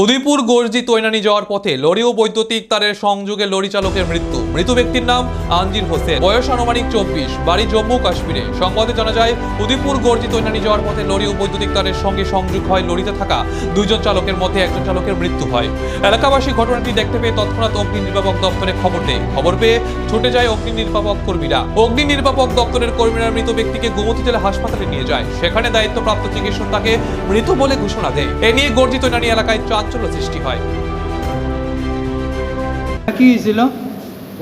উদয়পুর গর্জি তৈনানি যাওয়ার পথে লরি ও বৈদ্যুতিক তারের সংযোগে লরি চালকের মৃত্যু। মৃত ব্যক্তির নাম আনজির হোসেন, বয়স আনুমানিক 24, বাড়ি জম্মু কাশ্মীরে। সংবাদে জানা যায়, উদয়পুর গর্জি তৈনানি যাওয়ার পথে লরি ও বৈদ্যুতিক তারের সঙ্গে সংযোগ হয়। লরিতে থাকা দুইজন চালকের মধ্যে একজন চালকের মৃত্যু হয়। এলাকাবাসী ঘটনাটি দেখতে পেয়ে তৎক্ষণাৎ অগ্নি নির্বাপক দপ্তরে খবর দেয়। খবর পেয়ে ছুটে যায় অগ্নি নির্বাপক কর্মীরা। অগ্নি নির্বাপক দপ্তরের কর্মীরা মৃত ব্যক্তিকে গোমতী জেলা হাসপাতালে নিয়ে যায়। সেখানে দায়িত্বপ্রাপ্ত চিকিৎসক তাকে মৃত বলে ঘোষণা দেয়। এ নিয়ে গর্জি তৈনানি এলাকায় চাঞ্চল্য সৃষ্টি হয়। কি হয়েছিল?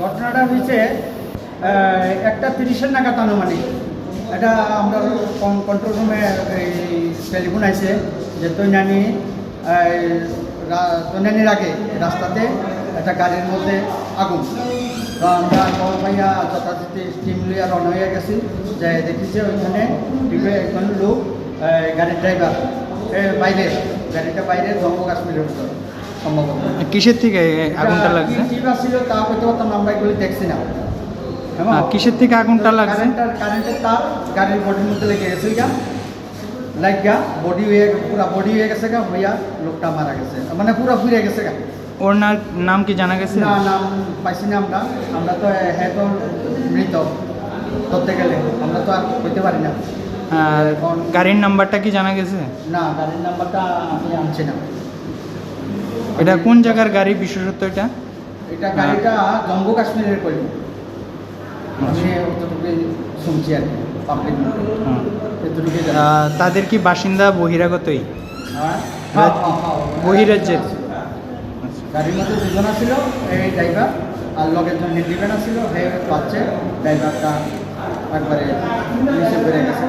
ঘটনাটা হয়েছে 1:30 নাগাদ আনুমানিক। এটা আমরা কন্ট্রোল রুমে টেলিফোন আইছে যে তৈনানির আগে রাস্তাতে একটা গাড়ির মধ্যে আগুন। তো আমরা খবর পাইয়া যথাযথ টিম লইয়া রওনা হয়ে গেছি, যে দেখি যে ওইখানে একজন লোক গাড়ির ড্রাইভার গাড়িটা বাইরে জম্মু কাশ্মীরের ভিতর সম্ভবত। কিসের থেকে আগুনটা লাগছে? কি ছিল তা হইতে পারতাম না, আমরা এগুলি দেখছি না। কিসের থেকে আগুনটা লাগছে? কারেন্টের তার গাড়ির বডির মধ্যে লেগে গেছে, লাগিয়া বডি হয়ে গেছে হইয়া লোকটা মারা গেছে, মানে পুরো ফুরে গেছে। ওর নাম কি জানা গেছে? না, নাম পাইছি না আমরা তো হ্যাঁ তো মৃত ধরতে গেলে আমরা তো আর হইতে পারি না। আর গাড়ির নাম্বারটা কি জানা গেছে? না, গাড়ির নাম্বারটা আমি আনছি না। এটা কোন জায়গার গাড়ি বিশেষত্ব? এটা গাড়িটা জম্মু কাশ্মীরের করি, আমি অতটুকু শুনছি আর কি পাবলিক। তাদের কি বাসিন্দা বহিরাগতই? হ্যাঁ, বহিরাজ্যের। গাড়ির মধ্যে দুজন ছিল, এই ড্রাইভার আর লগের জন্য ডিপেন্ড ছিল, হে পাচ্ছে ড্রাইভারটা একবারে নিচে বেড়ে গেছে।